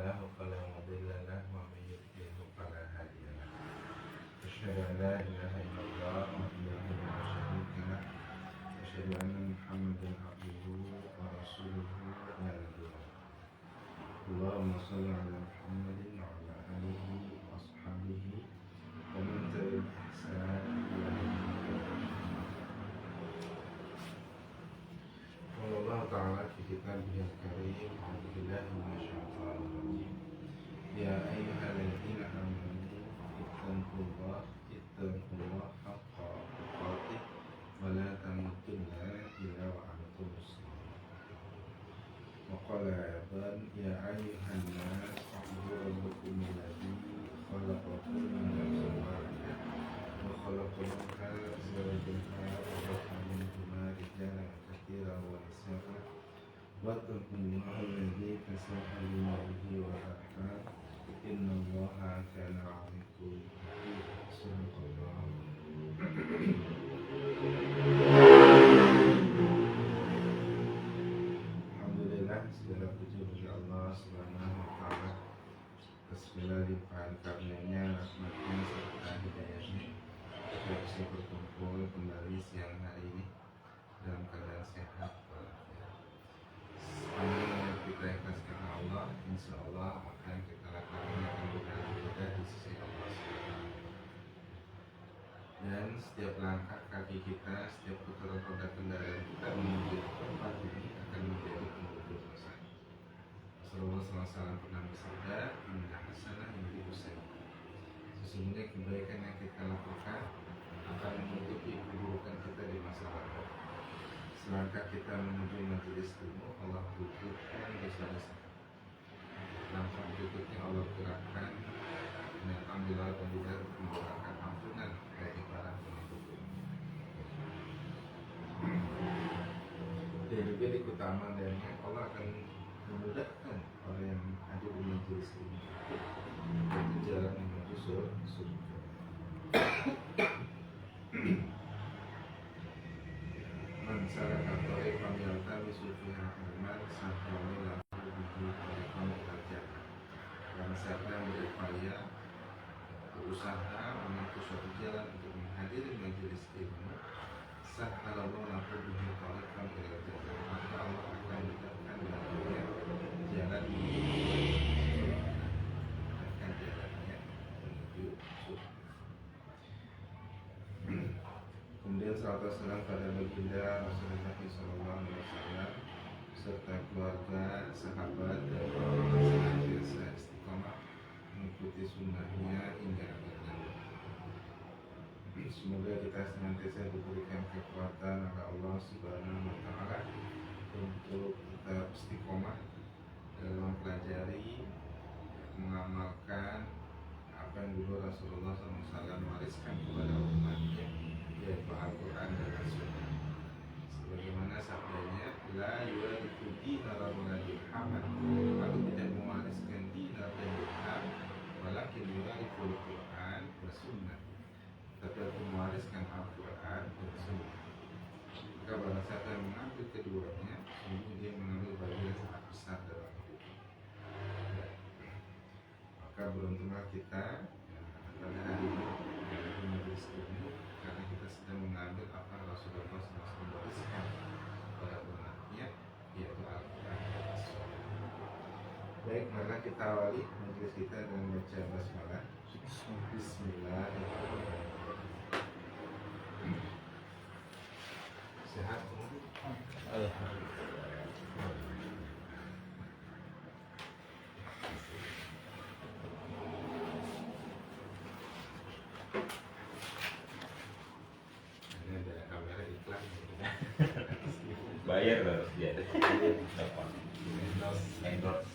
له فلا مضل له ومن يضلل فلا هادي له. أشهد أن لا إله إلا الله وحده لا شريك له وأشهد أن محمدا عبده ورسوله لا نبي له. اللهم صل على محمد وعلى آله وأصحابه ومن تبعهم بإحسان إلى يوم الدين. قال الله تعالى في كتابه الكريم: أعوذ بالله من الشيطان الرجيم. يا أيها الذين آمنوا اتقوا الله حق تقاته ولا تموتن إلا وأنتم مسلمون. وقال أيضا: يا أيها الناس اعبدوا ربكم الذي خلقكم من نفس واحدة وخلق منها زوجها وبث منهما رجالا كثيرا ونساء واتقوا الله الذي تساءلون به والأرحام إن الله كان عليكم رقيبا. صدق الله. Alhamdulillah, segala puji bagi Allah Subhanahu wa Ta'ala atas segala limpahan karunia-Nya, rahmat-Nya serta hidayah-Nya. Kita bisa berkumpul kembali siang hari ini dalam keadaan sehat walafiat. Semua yang kita ikhlaskan Allah, insya Allah apa yang kita lakukan akan mudah di sisi Allah Subhanahu. Dan setiap langkah kaki kita, setiap putaran roda kendaraan kita menuju tempat ini akan menjadi penutup dosa. Rasulullah SAW pernah bersabda, "Inna hasanah yudhibu sayyi'ah." Sesungguhnya kebaikan yang kita lakukan akan menutupi keburukan kita di masa lalu. Selangkah kita menuju majelis ilmu, Allah tutupkan dosa-dosa. Langkah berikutnya Allah gerakkan dan ambillah dan tidak menggunakan ampunan bagi para penuntut ilmu. Dan juga di keutamaan lainnya, Allah akan memudahkan orang yang hadir di majelis ilmu itu jalan menuju surga. Man salaka thariqan yaltamisu fiha ilman sahhala lahu bihi thariqan ilal jannah. Barang siapa yang berupaya berusaha menempuh suatu jalan untuk menghadiri majelis ilmu, sahhala lahu bihi thariqan ilal jannah, maka Allah akan mudahkan baginya jalan menuju surga. Kemudian salawat wassalam pada baginda Rasulullah SAW serta keluarga, sahabat dan orang-orang senantiasa istiqomah mengikuti sunnahnya hingga akhir zaman. Semoga kita senantiasa diberikan kekuatan oleh Allah Subhanahu wa Ta'ala untuk tetap istiqomah dalam mempelajari, mengamalkan apa yang dulu Rasulullah SAW wariskan kepada umatnya, yaitu Al-Quran dan As-Sunnah. Sebagaimana sabdanya, la yuwarithu dinar wala dirhaman. Aku tidak mewariskan dinar dan dirham, walakin yuwarithu Al-Quran wa Sunnah. Tapi aku mewariskan Al-Quran dan Sunnah. Maka barang siapa yang mengambil keduanya, sungguh dia mengambil bagian sangat besar dalam hidup. Maka beruntunglah kita pada hari ini dalam majelis ilmu, karena kita sedang mengambil apa Rasulullah SAW wariskan pada umatnya, yaitu Al-Quran dan As-Sunnah. Baik, maka kita awali majelis kita dengan baca basmalah. Bismillahirrahmanirrahim. Sehat? Alhamdulillah. Bayar harus dia dapat endorse.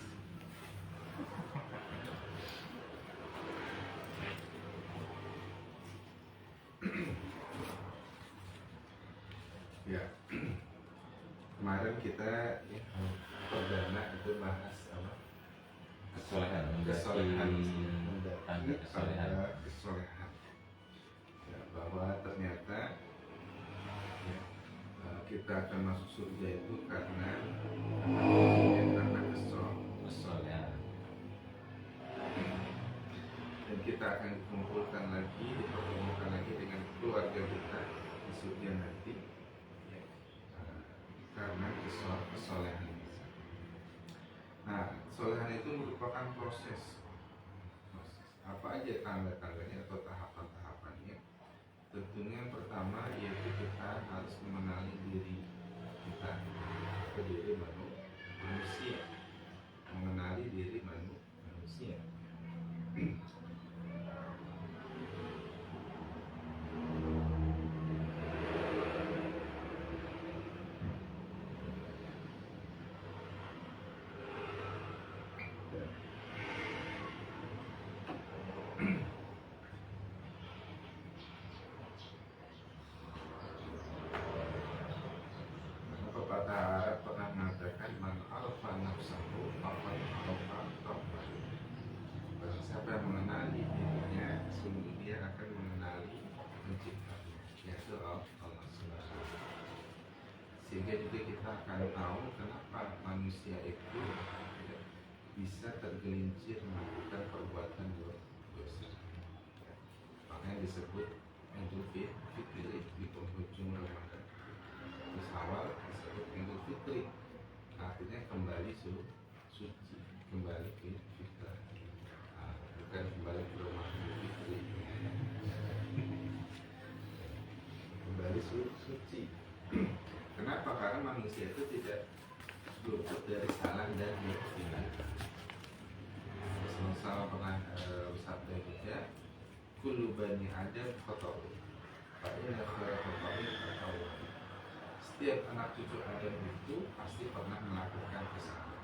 Ya, kemarin kita perdana itu bahas apa? Kesolehan, Kesolehan, kesolehan. kesolehan. Ya, bahwa ternyata ya, kita akan masuk surga itu karena anak kesol. Kesolehan. kita akan dikumpulkan lagi, dipertemukan lagi dengan keluarga kita di surga nanti, ya, karena kesolehan ini. Nah, kesolehan itu merupakan proses. Apa aja tanda-tandanya atau tahapan-tahapannya? Tentunya yang pertama yaitu kita harus mengenali diri kita, atau diri manusia, mengenali diri manusia. Pepatah Arab pernah mengatakan man arafa nafsahu faqad arafa rabbah. Barang siapa yang mengenali dirinya, sungguh dia akan mengenali penciptanya, yaitu Allah Subhanahu. Sehingga juga kita akan tahu kenapa manusia itu bisa tergelincir melakukan perbuatan dosa. Makanya disebut Idul Fitri di penghujung Ramadan. Terus awal disebut Idul Fitri, artinya kembali suci, kembali ke fitrah, bukan kembali ke rumah Idul Fitri. Kembali suci. Kenapa? Karena manusia itu tidak luput dari salah dan berhina. Rasulullah pernah bersabda juga, kullu bani Adam khata'un, fa inna khairal khata'in at-tawwab. Setiap anak cucu Adam itu pasti pernah melakukan kesalahan.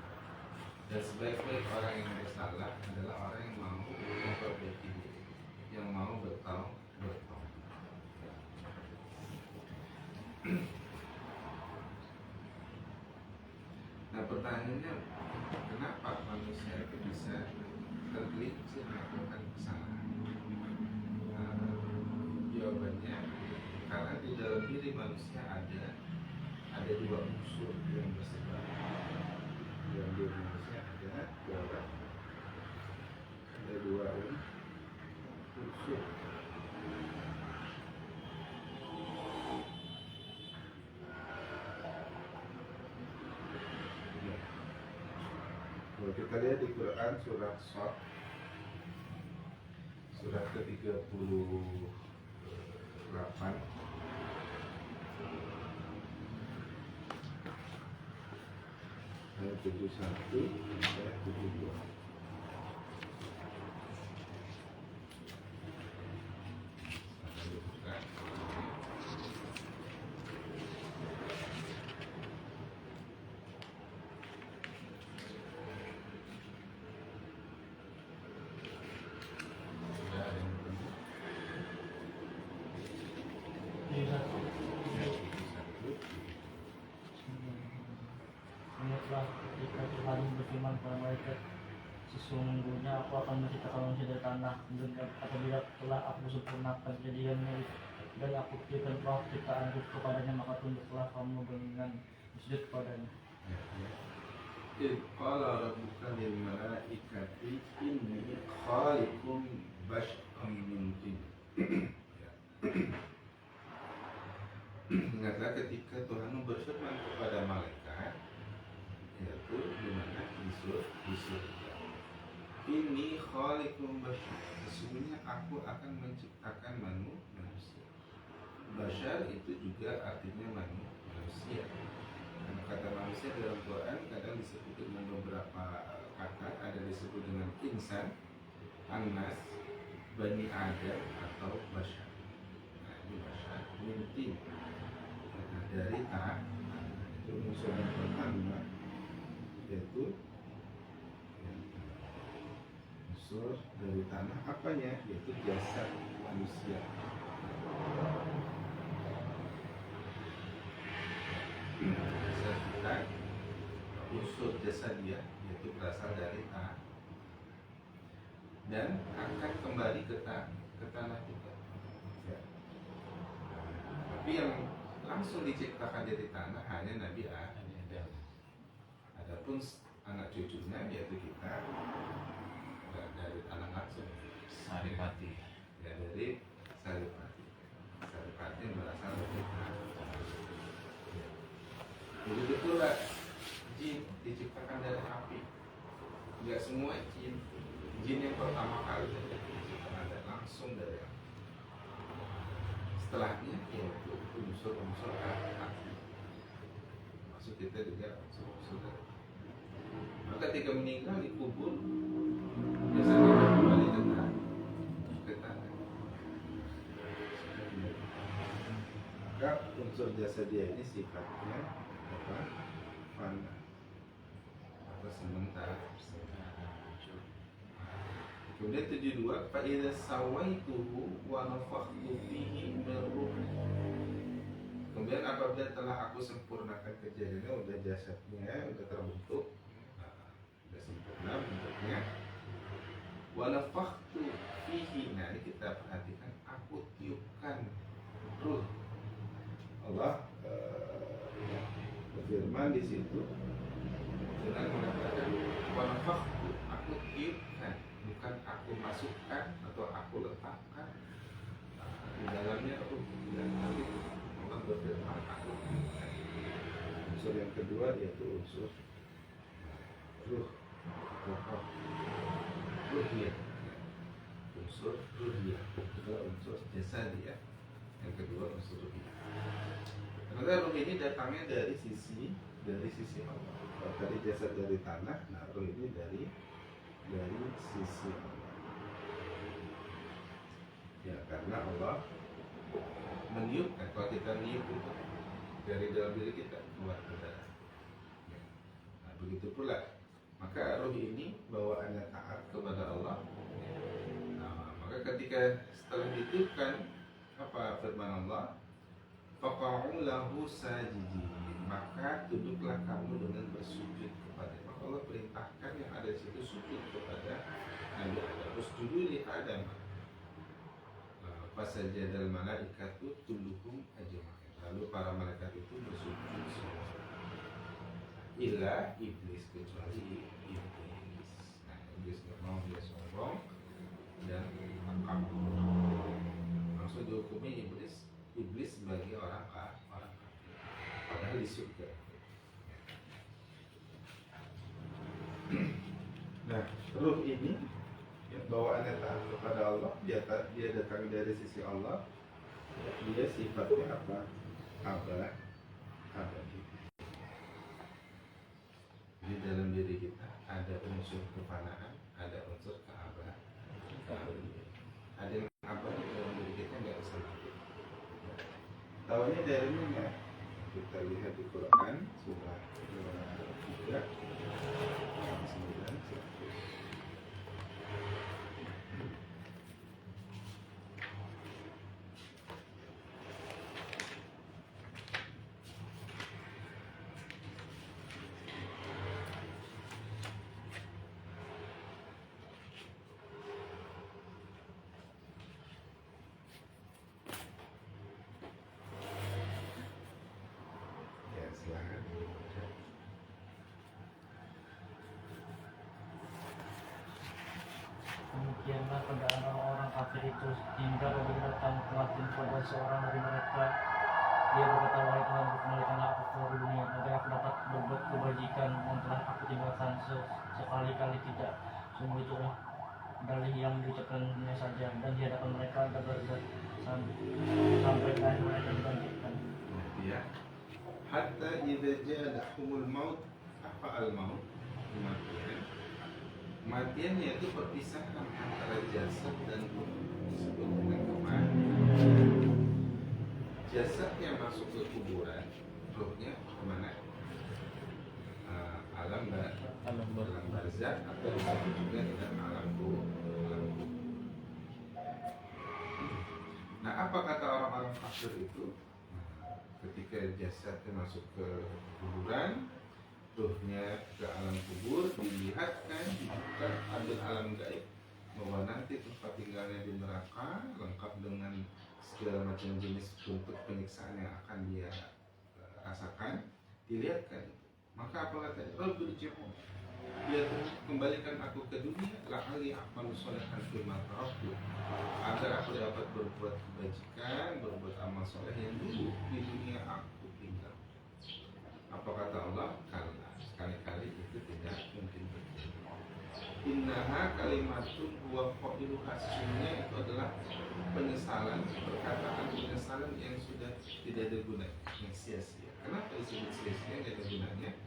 Dan sebaik-baik orang yang bersalah adalah orang yang mau memperbaiki diri, yang mau bertaubat. Nah, pertanyaannya, kenapa manusia itu bisa tergelincir melakukan kesalahan? Jawabannya, karena di dalam diri manusia ada dua unsur yang bersebut. Dalam diri manusia ada dua unsur. Kalau kita lihat di Quran surah Shad, surah ke-38, ayat 71 sampai 72. Ingatlah ketika Tuhan berfirman kepada malaikat, sesungguhnya aku akan menciptakan manusia dari tanah, dan apabila telah aku sempurnakan kejadiannya dan aku berikan roh ciptaanku kepadanya, maka tunduklah kamu dengan sujud kepadanya. Qala rabbuka lil malaikati inni khaliqun basharan min tin. Ingatlah ketika Tuhan berfirman kepada malaikat, yaitu di mana di surga. Ini khaliqun bashar. Sesungguhnya aku akan menciptakan manusia. Bashar itu juga artinya manusia. Karena kata manusia dalam Quran kadang disebut dengan beberapa kata, ada disebut dengan insan, anas, bani Adam atau bashar. Nah, ini bashar mintin. Nah, dari itu unsur yang pertama yaitu unsur dari tanah, apanya? Yaitu jasad manusia. Jasad kita, unsur jasad dia yaitu berasal dari tanah dan akan kembali ke tanah juga. Ya. Tapi yang langsung diciptakan dari tanah hanya Nabi Adam. Adapun anak cucunya yaitu kita dari tanah langsung. Saripati. Ya, dari Saripati. Saripati berasal dari ya. Jadi betullah jin diciptakan dari api. Tidak semua jin. Jin yang pertama kali diciptakan ada langsung dari api. Setelahnya yaitu unsur-unsur api. Maksud kita juga unsur-unsur dari api. Maka ketika meninggal dikubur, biasanya kembali ke tanah. Maka unsur jasa dia ini sifatnya apa? Fana atau sementara. Kemudian 72 fa idza sawaituhu wa nafakhtu fihi min ruhi. Kemudian apabila telah aku sempurnakan kejadiannya, udah jasadnya udah terbentuk, udah sempurna bentuknya. Wa nafakhtu fihi. Nah, ini kita perhatikan, aku tiupkan ruh. Allah berfirman di situ dengan mengatakan wa nafakhtu, aku tiupkan, bukan aku masukkan atau aku letakkan di dalamnya aku tidak. Tapi Allah berfirman aku tiupkan. Unsur yang kedua yaitu unsur ruh atau ruhiyah. Unsur ruhiyah, kedua unsur jasadiyah, yang kedua unsur ruhiyah. Karena ruh ini datangnya dari sisi Allah. Kalau tadi jasad dari tanah, nah ruh ini dari sisi Allah. Ya, karena Allah meniupkan. Kalau kita niup itu dari dalam diri kita keluar ke dalam. Ya. Nah, begitu pula maka ruh ini bawaannya taat kepada Allah. Nah, maka ketika setelah ditiupkan apa firman Allah, faqa'u lahu sajidin, maka duduklah kamu dengan bersujud kepada. Maka Allah perintahkan yang ada di situ sujud kepada Nabi Adam. Usjudu li Adam. Fasajadal malaikatu kulluhum ajma'in. Lalu para malaikat itu bersujud semua. Illa iblis, kecuali iblis. Nah, iblis memang dia sombong dan makam. Maksud dihukumi iblis sebagai orang kafir, padahal di surga. Nah, ruh ini ya, bawaannya taat kepada Allah, dia datang dari sisi Allah. Dia sifatnya apa? Abadi. Di dalam diri kita ada unsur kefanaan, ada unsur keabadian. Ada yang abadi dalam diri kita, nggak bisa mati. Tahunya dari mana? Kita lihat di Quran surah 3 ayat 9. Ya, silakan. Demikianlah keadaan orang-orang kafir itu hingga apabila datang kematian kepada seorang dari mereka, dia berkata, wahai Tuhan, kembalikanlah aku keluar dunia agar aku dapat berbuat kebajikan yang telah aku tinggalkan sekali-kali tidak. Sungguh itu dalih yang diucapkannya saja, dan di hadapan mereka ada berzat sampai akhir mereka dibangkitkan. Ya. Hatta idza ja'ahumul maut, apa al-maut? Kematian. Kematian yaitu perpisahan antara jasad dan ruh, disebut dengan kematian. Jasadnya masuk ke kuburan, ruhnya kemana? Alam barzakh atau disebut juga dengan alam kubur. Nah, apa kata orang-orang kafir itu? Ketika jasadnya masuk ke kuburan, ruhnya ke alam kubur, dilihatkan, dibuka, ambil alam gaib, bahwa nanti tempat tinggalnya di neraka, lengkap dengan segala macam jenis bentuk penyiksaan yang akan dia rasakan, dilihatkan. Maka apa katanya? Rabbul ji'un, dia kembalikan aku ke dunia, la'ali amal solehan firman Rabbu, agar aku dapat berbuat kebajikan, berbuat amal soleh yang dulu di dunia aku tinggal. Apa kata Allah? Kalla, sekali-kali itu tidak mungkin terjadi. Innaha kalimatun huwa qailuha, sesungguhnya itu adalah penyesalan, perkataan penyesalan yang sudah tidak ada guna, yang sia-sia. Kenapa disebut sia-sia, tidak ada gunanya?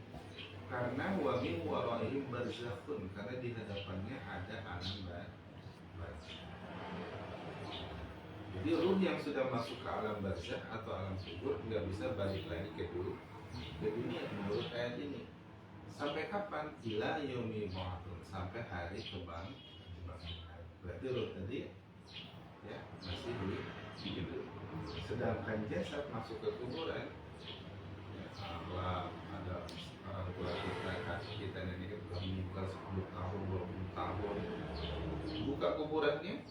Karena wa min waraihim barzakhun, karena di hadapannya ada alam barzakh. Jadi ruh yang sudah masuk ke alam barzakh atau alam kubur nggak bisa balik lagi ke dunia menurut ayat ini. Sampai kapan? Ila yaumi ba'atsun, sampai hari kebangkitan. Berarti ruh tadi ya masih hidup. Sedangkan jasad masuk ke kuburan, ya, Allah ada orang tua kita, kakek kita, nenek kita sudah meninggal 10 tahun, 20 tahun. Buka kuburannya,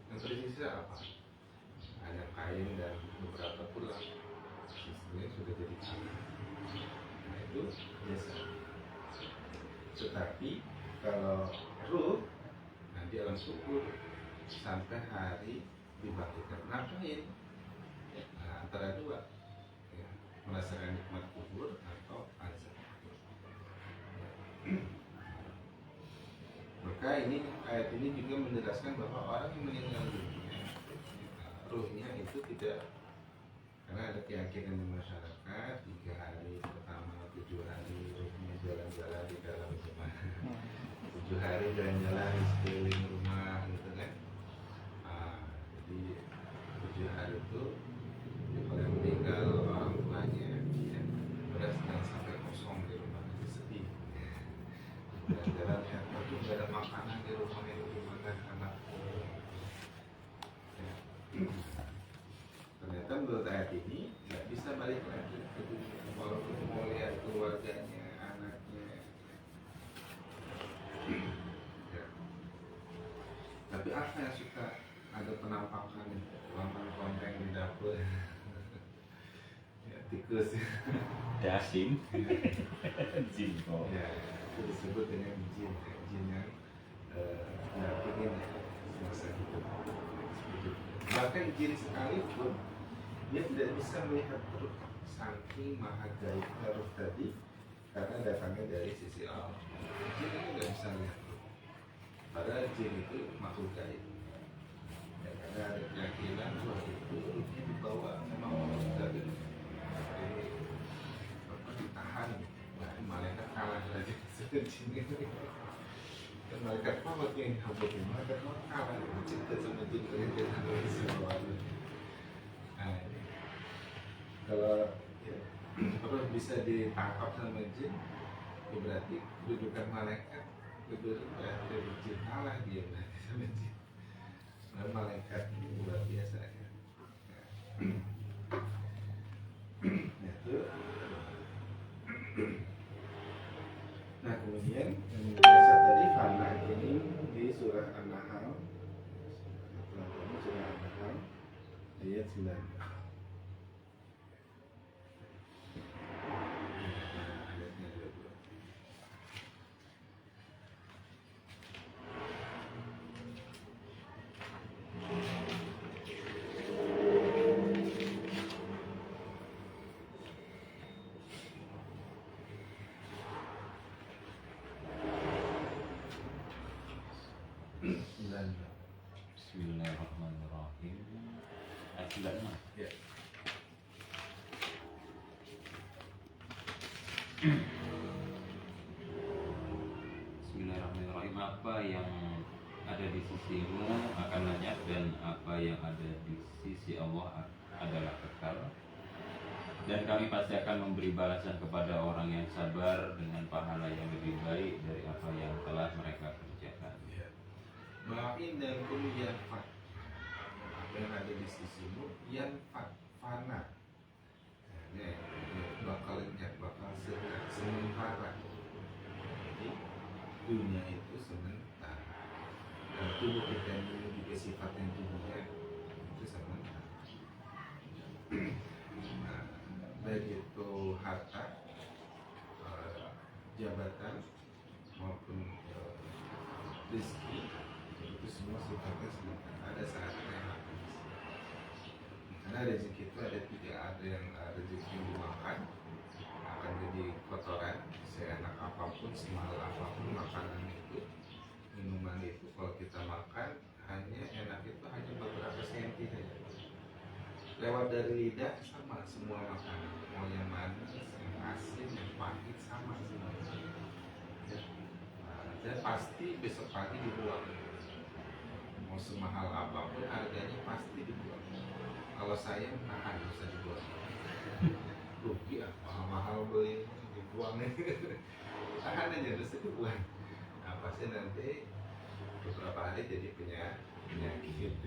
yang tersisa apa? Hanya kain dan beberapa tulang. Sisanya sudah jadi tanah. Nah itu jasad. Tetapi kalau ruh nanti alam kubur sampai hari dibangkitkan. Ngapain? Ya, nah, antara dua, ya, merasakan nikmat kubur atau azab kubur. Ya. Maka ini ayat ini juga menjelaskan bahwa orang yang meninggal dunia, ruhnya itu tidak, karena ada keyakinan di masyarakat 3 hari pertama, 7 hari ruhnya jalan-jalan di dalam rumah, 7 hari jalan-jalan di sekeliling rumah gitu kan. Jadi 7 hari itu ya, kalau yang meninggal orang tuanya ya, beras jangan sampai kosong di rumah, itu sedih. Jalan-jalan ya, tapi nggak ada makanan di rumah, yang gimana anak ya. Ternyata menurut ayat ini nggak bisa balik lagi ke dunia, walaupun mau lihat keluarganya, anaknya ya. Tapi apa yang suka ada penampakan lampan konteng di dapur ya, tikus Dasim. Jin kok. ya, itu disebut dengan jin ya, jin yang ingin semasa hidup. Bahkan jin sekalipun dia tidak bisa melihat ruh, saking maha gaibnya ruh tadi, karena datangnya dari sisi Allah. Jin itu nggak bisa melihat ruh, padahal jin itu makhluk gaib ya, karena ada keyakinan ruh itu ruhnya dibawa memang makhluk gaib, jadi apa, ditahan. Nah, malaikat kalah lagi dengan jin itu. Dan malaikat maut yang hampir malaikat maut kalah, cinta sama jin dari semua. Nah, kalau ya, terus bisa ditangkap sama jin, ya berarti kedudukan malaikat lebih rendah dari jin, kalah dia berarti sama jin. Nah, malaikat ini luar biasa ya. Nah, itu. Nah, kemudian yang biasa tadi fana ini di surah An-Nahl, surah An-Nahl ayat 9. Bismillahirrahmanirrahim. Ayat 96. Ya. Bismillahirrahmanirrahim. Apa yang ada di sisimu akan lenyap, dan apa yang ada di sisi Allah adalah kekal. Dan kami pasti akan memberi balasan kepada orang yang sabar dengan pahala yang lebih baik dari apa yang telah mereka kerjakan. Ma'in dan kullu yanfat, apa yang ada di sisimu yanfat, fana. Nah, ini bakal lenyap, bakal sementara. Jadi dunia itu sementara. Dan tubuh kita ini juga sifatnya tubuhnya itu sementara. Nah, baik itu harta, jabatan, maupun rezeki itu semua sifatnya sementara, ada saatnya habis. Karena rezeki itu ada tiga, ada yang rezeki yang dimakan akan jadi kotoran, seenak apapun, semahal apapun makanan itu, minuman itu, kalau kita makan hanya enak itu hanya beberapa senti saja. Lewat dari lidah sama semua makanan, mau yang manis, yang asin, yang pahit sama semua. Ya. Dan pasti besok pagi dibuang. Mau semahal apapun harganya pasti dibuang. Kalau saya nahan bisa dibuang. Rugi mahal-mahal beli dibuang. Tahan aja bisa dibuang. Nah pasti nanti beberapa hari jadi penyakit.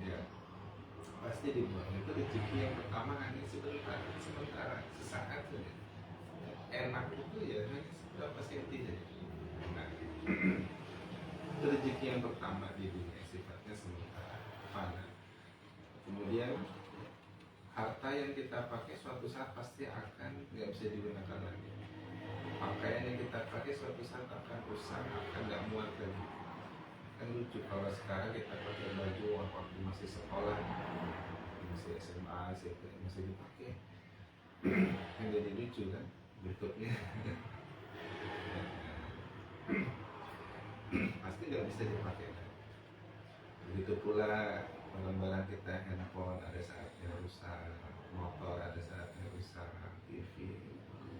Ya pasti dibuang. Itu rezeki yang pertama hanya sementara sesaat saja. Enak itu ya hanya seberapa senti saja. Nah, itu rezeki yang pertama di dunia, sifatnya sementara, fana. Kemudian harta yang kita pakai suatu saat pasti akan nggak bisa digunakan lagi. Pakaian yang kita pakai suatu saat akan rusak, akan nggak muat lagi. Kan lucu kalau sekarang kita pakai baju waktu masih sekolah, masih SMA, SMP, masih dipakai. Kan jadi lucu kan bentuknya. Pasti nggak bisa dipakai lagi. Begitu pula barang-barang kita, handphone ada saatnya rusak, motor ada saatnya rusak, TV,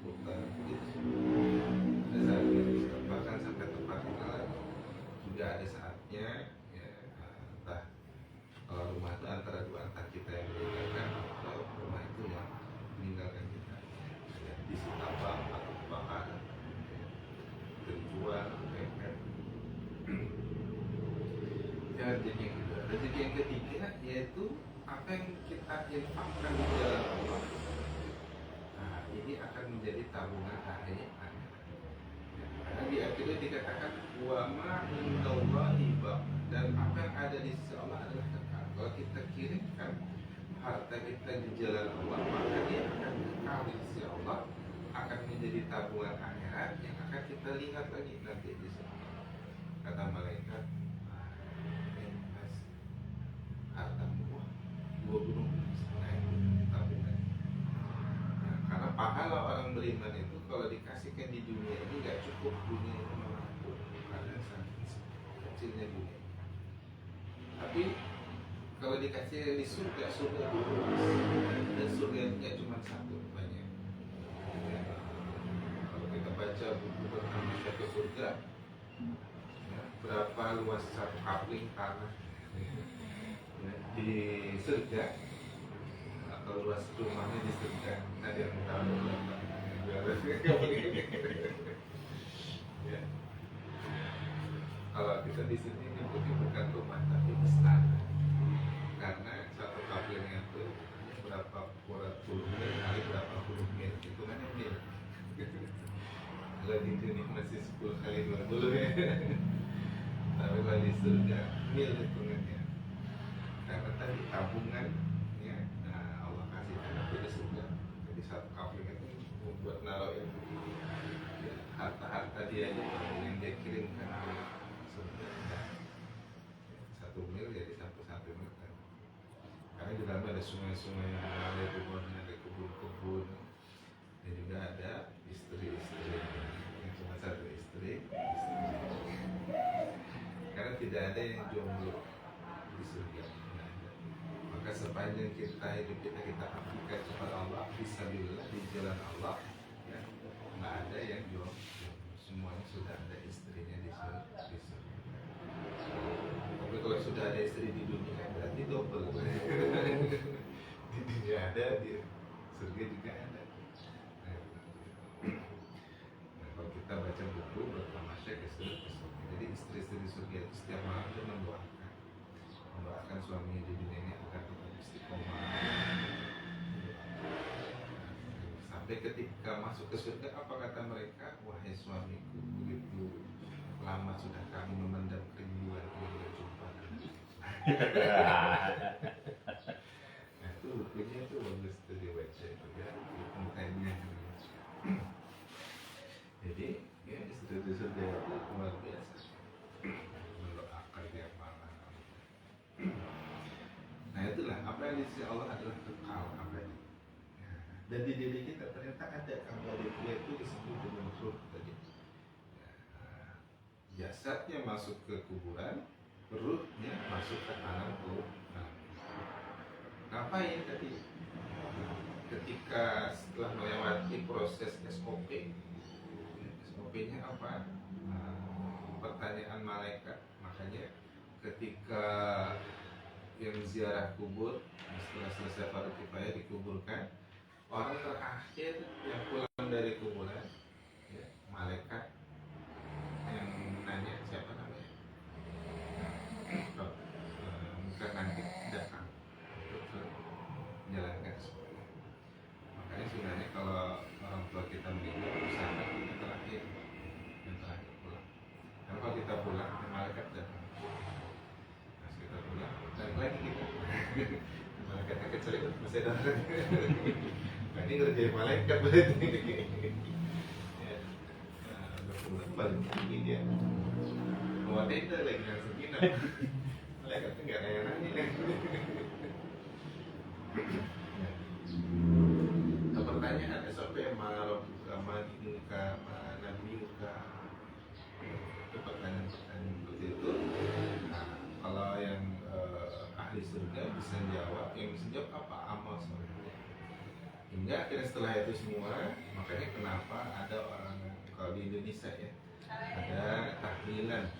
komputer, begitu ada saatnya rusak. Bahkan sampai tempat tinggal juga ada saatnya ya, entah kalau rumah itu antara dua, entah kita yang meninggalkan atau rumah itu yang meninggalkan kita, ya, disita bank atau kebakaran, terjual, pepet. Ya, rezeki yang kedua. Rezeki yang ketiga yaitu apa yang kita infakkan di jalan Allah. Nah, ini akan menjadi tabungan akhir. Karena di ayat itu dikatakan wa ma indallahi baq, dan apa yang ada di sisi Allah adalah kekal. Kalau kita kirimkan harta kita di jalan Allah, maka dia akan kekal di sisi Allah, akan menjadi tabungan akhirat yang akan kita lihat lagi nanti di sisi. Kata malaikat, hartamu gua gunung tabungan. Nah, karena pahala orang beriman itu kalau dikasihkan di dunia ini nggak cukup, dunia itu mampu karena saking kecilnya dunia. Tapi kalau dikasih di surga, surga itu luas, dan surga itu nggak cuma satu, banyak. Ya, kalau kita baca buku tentang masuk ke surga, ya, berapa luas satu kapling tanah di surga, atau luas rumahnya di surga, ada yang tahu berapa? Ya. Kalau kita di sini nyebutnya bukan rumah tapi istana, karena satu kapilnya itu berapa puluh mil kali berapa puluh mil, hitungannya mil. Kalau di dunia masih 10 kali 20 ya, tapi kalau di surga mil hitungannya. Karena tadi tabungan ya, nah Allah kasihkan aku di surga. Jadi satu kapling itu buat naruhin ya, harta-harta dia aja yang dia kirimkan ke surga. Ya, 1 mil jadi sampai 1 mil kan. Karena di dalamnya ada sungai-sungai yang ada kebunnya, ada kebun-kebun, dan juga ada istri-istri yang cuma satu istri. Karena tidak ada yang jomblo di surga. Maka sepanjang kita hidup kita abdikan kepada Allah, fisabilillah, di jalan Allah, ya, nggak ada yang jomblo, semuanya sudah ada istrinya di surga. Tapi kalau sudah ada istri di dunia berarti double. Di dunia ada, di surga juga ada. Nah, kalau kita baca buku bertamasya ke surga, jadi istri-istri di surga itu setiap malam itu mendoakan suaminya di dunia ini agar tetap istiqomah. Sampai ketika masuk ke surga, apa kata mereka? Wahai suamiku, begitu lama sudah kami memendam kerinduan ingin berjumpa. Nah itu bukunya itu bagus tuh dibaca itu ya, kontennya. Jadi ya Dan di diri kita ternyata ada kembali itu disebut dengan ruh tadi. Jasadnya masuk ke kuburan, ruhnya masuk ke alam ruh. Ngapain tadi? Ketika setelah melewati proses SOP, SOP-nya apa? Pertanyaan malaikat. Makanya ketika yang ziarah kubur setelah selesai fardu kifayah dikuburkan, orang terakhir yang pulang dari kuburan, ya, malaikat yang nanya siapa namanya, bukan nanti datang untuk menjalankan sesuatu. Makanya sebenarnya kalau orang tua kita meninggal, usahakan kita terakhir pulang. Karena kalau kita pulang, malaikat datang. Nah, kita pulang, balik lagi kita. Malaikatnya kecil itu masih ada. Nah, ini ngerjain malaikat berarti. Ya, udah pulang balik lagi dia. Bawa tenda lagi yang segini. Malaikatnya nggak nanya-nanya. Nah, pertanyaan SOP sama dinuka, nabi muka, itu pertanyaan-pertanyaan seperti itu. Nah, kalau yang ahli surga bisa jawab, yang bisa jawab apa? Amal soleh. Hingga akhirnya setelah itu semua, makanya kenapa ada orang kalau di Indonesia ya, ada tahlilan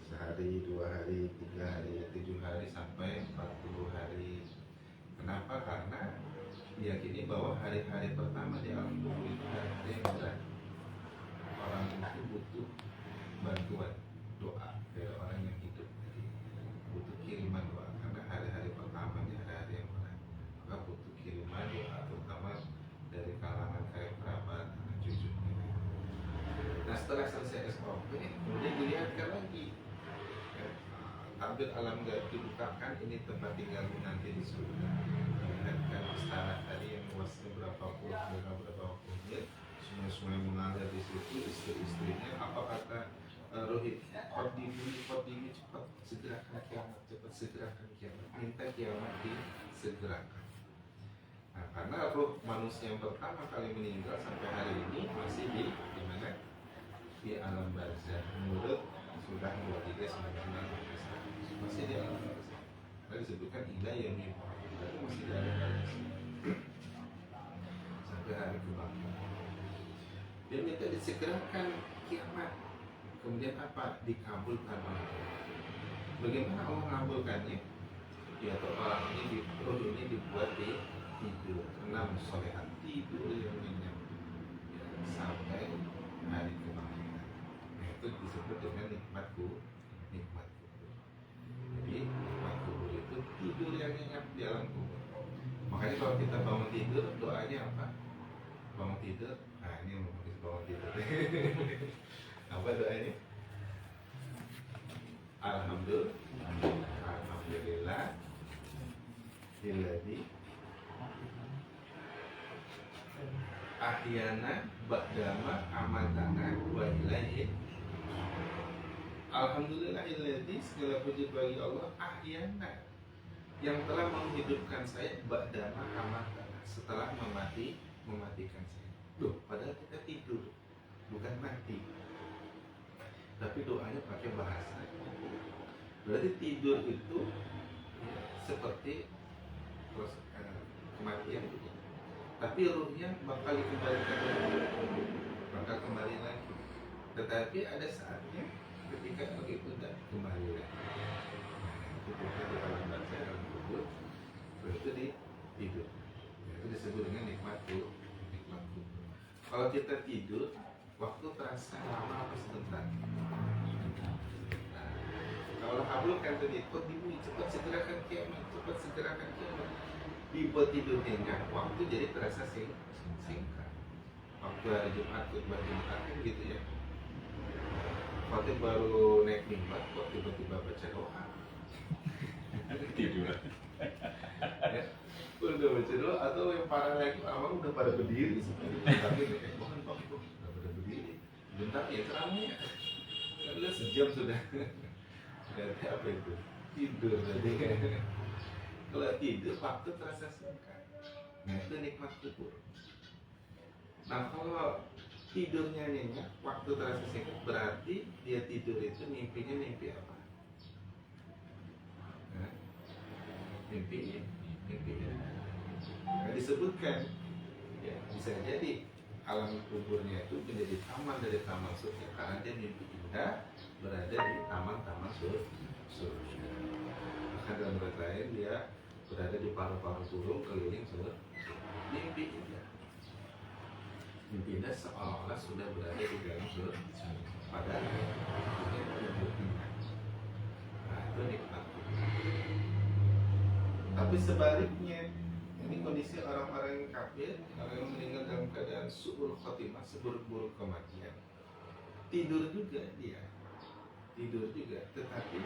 sehari, 2 hari, 3 hari, 7 hari sampai 40 hari. Kenapa? Karena diyakini bahwa hari-hari pertama di alam kubur itu hari-hari yang berat. Orang itu butuh bantuan doa dari orang yang hidup, butuh kiriman doa karena hari-hari pertama di hari-hari yang berat, maka butuh kiriman doa terutama dari kalangan karib kerabat, cucu. Nah, setelah selesai SOP, kemudian dilihatkan lagi, ya, tampil alam gaib dibukakan, ini tempat tinggalmu nanti di surga. Melihatkan istana tadi yang luasnya berapa puluh mil, sungai-sungai mengalir di situ, istri-istrinya. Apa kata Rohit? Qadimi cepat segerakan kiamat, cepat segerakan kiamat, minta kiamat disegerakan. Nah, karena ruh manusia yang pertama kali meninggal sampai hari ini masih di mana? Di alam barzah. Menurut sudah 2399 masih di alam barzah. Tadi disebutkan ila yaumil qiyamah, masih di alam barzah sampai hari kebangkitan. Dia minta disegerakan kiamat. Kemudian apa? Dikabulkan oleh Allah. Bagaimana Allah mengabulkannya? Ya, orang ini roh ini dibuat di tidur 6 solehan, tidur yang nyenyak, ya, sampai hari kebangkitan. Nah, itu disebut dengan nikmat kubur. Jadi nikmat kubur itu tidur yang nyenyak di alam kubur. Makanya kalau kita bangun tidur, doanya apa? Bangun tidur, nah ini bangun tidur. Apa doanya? Alhamdulillah Alhamdulillah ahyana ba'dama amatana wa ilaihi. Alhamdulillahilladzi, segala puji bagi Allah, ahyana, yang telah menghidupkan saya, ba'dama amatana, setelah mematikan saya. Loh, padahal kita tidur, bukan mati. Tapi doanya pakai bahasa. Berarti tidur itu ya, seperti kematian gitu. Tapi ruhnya bakal dikembalikan lagi, bakal kembali lagi. Tetapi ada saatnya ketika begitu tidak kembali lagi. Itu bukan di alam barzah, alam kubur, itu di tidur. Itu disebut dengan nikmat kubur. Kalau kita tidur, waktu terasa lama apa sebentar? Nah, kalau kabulkan tadi, kok dibunyi cepat segerakan kiamat, cepat segerakan kiamat. Dibuat tidur nyenyak, waktu jadi terasa singkat. Waktu hari Jumat, khutbah Jumat kan gitu ya. Waktu baru naik mimbar, kok tiba-tiba baca doa. Tidur. Ya, udah baca doa, atau yang parah lagi, orang udah pada berdiri sebenarnya. Tapi mohon Pak, udah pada berdiri. Bentar ya ceramahnya. Udah sejam sudah. Berarti apa itu? Tidur tadi. Kalau tidur waktu terasa singkat. Nah itu nikmat kubur. Nah kalau tidurnya nyenyak, waktu terasa singkat, berarti dia tidur itu mimpinya mimpi apa? Nah, mimpinya nah, disebutkan ya, bisa jadi alam kuburnya itu menjadi taman dari taman surga karena dia mimpi indah berada di taman-taman surga. Maka dalam riwayat lain dia berada di paru-paru burung keliling surga. Mimpi indah seolah-olah sudah berada di dalam surga. Padahal dia tidur indah. Nah itu nikmat. Tapi sebaliknya, ini kondisi orang-orang yang kafir, orang yang meninggal dalam keadaan su'ul khotimah, seburuk-buruk kematian. Tidur juga dia, tetapi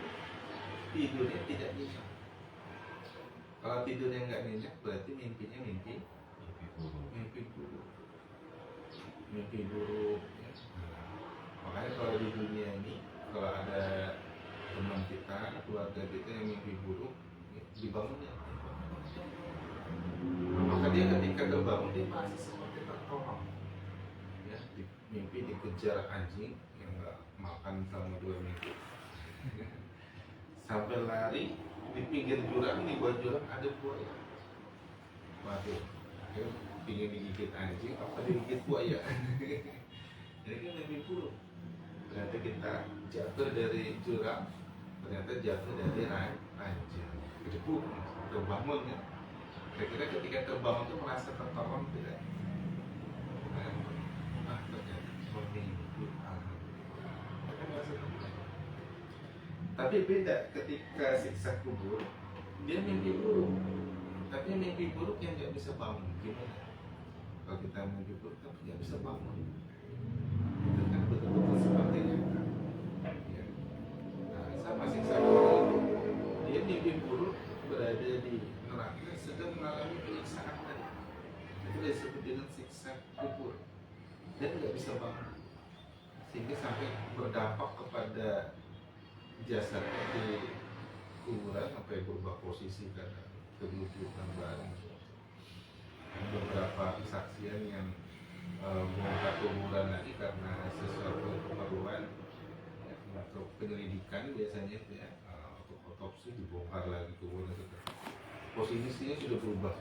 tidurnya tidak nyenyak. Kalau tidurnya nggak nyenyak, berarti mimpinya mimpi buruk. Ya. Nah, makanya kalau di dunia ini, kalau ada teman kita, keluarga kita yang mimpi buruk, ya, dibangunnya. Maka dia ketika terbangun dia masih seperti tertolong. Ya, mimpi dikejar anjing yang nggak makan selama 2 minggu. Sampai lari di pinggir jurang, di bawah jurang ada buaya. Waduh, dia pingin digigit anjing, apa digigit buaya? Jadi kan mimpi buruk. Ternyata kita jatuh dari jurang, ternyata jatuh dari ranjang. Gedebuk, terbangun ya. Kira-kira ketika terbangun itu merasa tertolong tidak? Ternyata mimpi, alhamdulillah. Merasa tertolong. Tapi beda ketika siksa kubur, dia mimpi buruk. Tapi mimpi buruk yang nggak bisa bangun, gimana? Kalau kita mimpi buruk tapi nggak bisa bangun, itu kan betul-betul seperti nyata. Ya. Nah, sama siksa kubur, dia mimpi buruk berada di neraka sedang mengalami penyiksaan tadi. Itu disebut dengan siksa kubur dan nggak bisa bangun, sehingga sampai berdampak kepada jasadnya di kuburan sampai berubah posisi karena kedudukan bareng. Beberapa kesaksian yang bongkar kuburan lagi karena sesuatu keperluan ya, untuk penyelidikan biasanya itu ya, untuk otopsi dibongkar lagi kuburan itu. Posisinya sudah berubah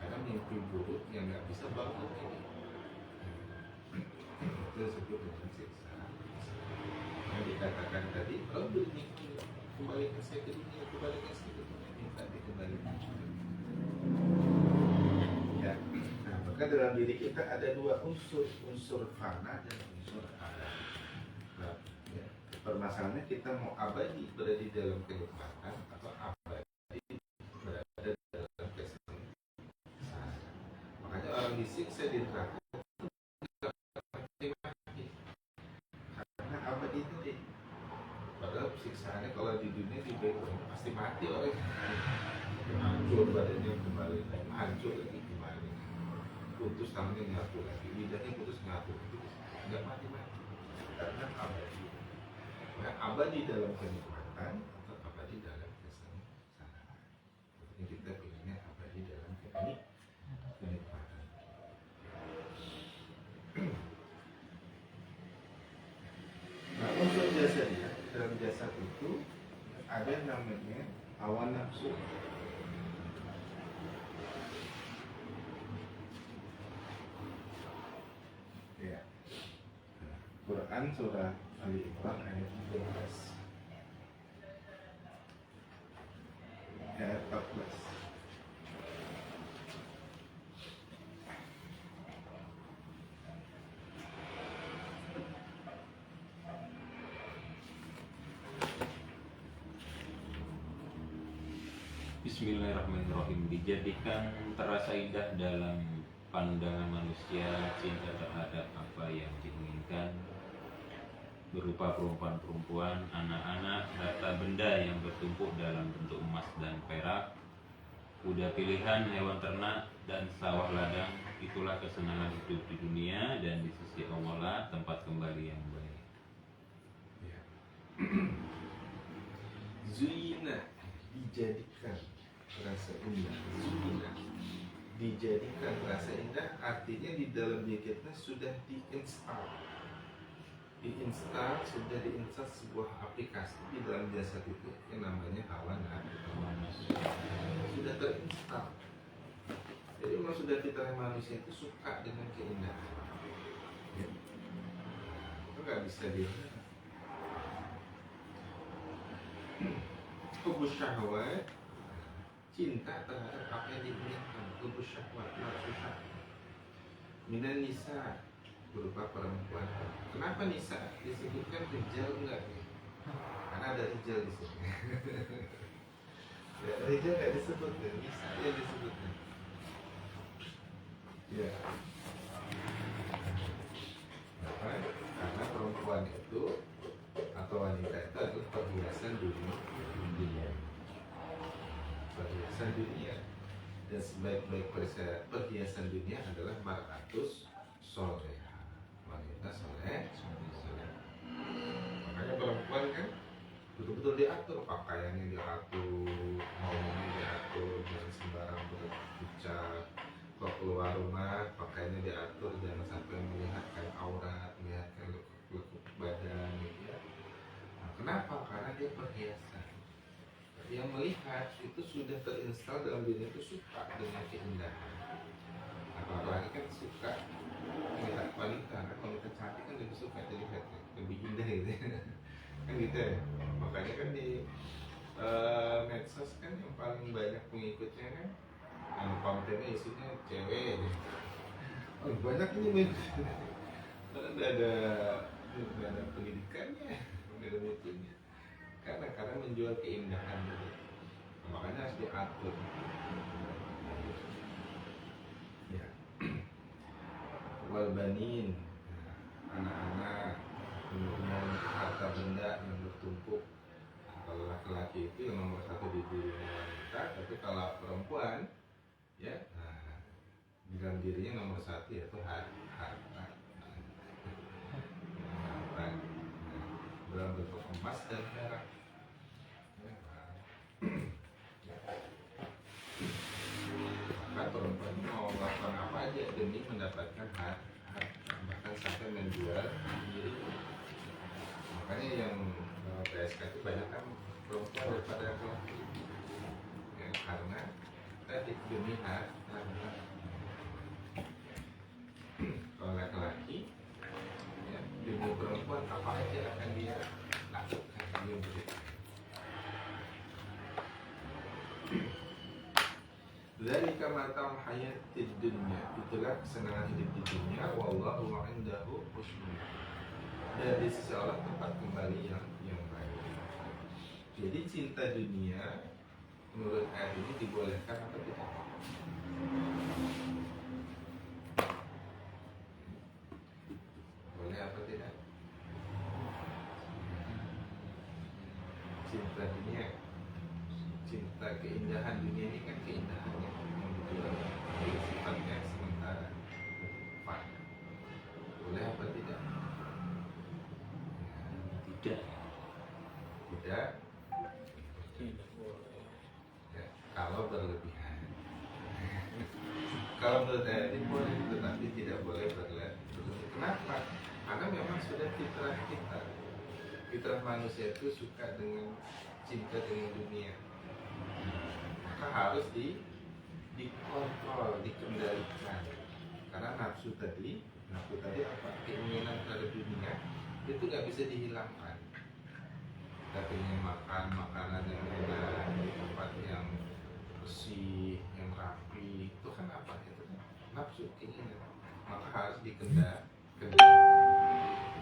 karena mimpi buruk yang nggak bisa bangun ini. Itu disebut dengan siksa. Yang dikatakan tadi, kalau bermimpi kembalikan saya ke dunia, kembalikan saya ke dunia, minta dikembalikan. Ya, nah, maka dalam diri kita ada 2 unsur, unsur fana dan unsur abadi. Nah, ya, permasalahannya kita mau abadi berada di dalam kenikmatan atau abadi berada dalam kesedihan. Makanya orang disiksa di neraka karena abadi tadi. Padahal siksaannya kalau di dunia di pasti mati orang. Hancur badannya kembali lagi, hancur lagi kembali, putus tangannya nyatu lagi, lidahnya putus nyatu lagi, nggak mati-mati karena abadi. Nah, abadi dalam kenikmatan atau abadi dalam kesenangan. Ini kita pilihnya abadi dalam kenikmatan. Nah, unsur jasadnya dalam jasad itu ada namanya hawa nafsu. Ya. Quran surah Ali Imran ayat 13. Ayat 14. Bismillahirrahmanirrahim. Dijadikan terasa indah dalam pandangan manusia cinta terhadap apa yang diinginkan, berupa perempuan-perempuan, anak-anak, harta benda yang bertumpuk dalam bentuk emas dan perak, kuda pilihan, hewan ternak, dan sawah ladang. Itulah kesenangan hidup di dunia, dan di sisi Allah lah tempat kembali yang baik. Ya. Zuyina, dijadikan rasa indah, sudah dijadikan rasa indah, artinya di dalam jaketnya sudah sudah diinstal sebuah aplikasi di dalam jasad itu yang namanya hawa nafsu, sudah terinstal. Jadi memang sudah fitrah manusia itu suka dengan keindahan, ya. Itu nggak bisa dilarang. Hubus syahwat, cinta terhadap apa yang diinginkan. Hubus syahwat, nafsu syahwat. Minan nisa, berupa perempuan. Kenapa nisa disebutkan rijal enggak? Karena ada rijal di sini. Ya, rijal enggak disebutkan, nisa yang disebutkan. Ya. Apa? Karena perempuan itu atau wanita itu adalah perhiasan dunia. Perhiasan dunia. Dan sebaik-baik perhiasan dunia adalah mar'atus soleha, wanita soleh. Makanya perempuan kan betul-betul diatur, pakaiannya diatur, ngomongnya diatur, jangan sembarang berucap. Kalau keluar rumah pakaiannya diatur, jangan sampai melihatkan aurat, melihatkan lekuk badan gitu ya. Nah, kenapa? Karena dia perhiasan. Yang melihat itu sudah terinstal dalam diri itu suka dengan keindahan. Apalagi kan suka melihat wanita, kan wanita cantik kan lebih suka dilihat, lebih indah gitu kan gitu ya. Makanya kan di medsos kan yang paling banyak pengikutnya kan yang kontennya isinya cewek deh. Oh, banyak ini mengikutnya karena nggak ada pendidikannya, nggak ada mutunya. Karena menjual keindahan gitu. Makanya harus diatur. Ya. Wal banin, anak-anak, kemudian harta benda yang bertumpuk. Kalau laki-laki itu yang nomor satu di dirinya wanita, tapi kalau perempuan, ya, di dalam dirinya nomor satu yaitu harta. Dalam bentuk emas dan perak. Maka perempuan mau melakukan apa aja demi mendapatkan harta, bahkan sampai menjual diri. Makanya yang PSK itu banyak kan perempuan daripada laki-laki, ya, karena tadi demi harta. Kalau laki-laki, ya, demi perempuan apa aja akan dia lakukan, dia berikan. Dzalika mata'ul hayatid dunya, itulah kesenangan hidup di dunia. Wallahu indahu husnul, dan di sisi Allah tempat kembali yang baik. Jadi cinta dunia menurut ayat ini dibolehkan atau tidak? Boleh apa tidak? Cinta dunia, cinta keindahan dunia ini kan keindahannya sifatnya sementara, fana. Boleh apa tidak? Tidak boleh. Ya, kalau berlebihan. Kalau menurut saya ini boleh, tetapi tidak boleh berlebihan. Kenapa? Karena memang sudah fitrah kita. Fitrah manusia itu suka dengan cinta dengan dunia. Maka harus dikontrol, dikendalikan. Karena nafsu tadi apa? Keinginan terhadap dunia itu nggak bisa dihilangkan. Kita ingin makan makanan yang enak, di tempat yang bersih, yang rapi, itu kan apa? Itu kan nafsu, keinginan. Maka harus dikendalikan.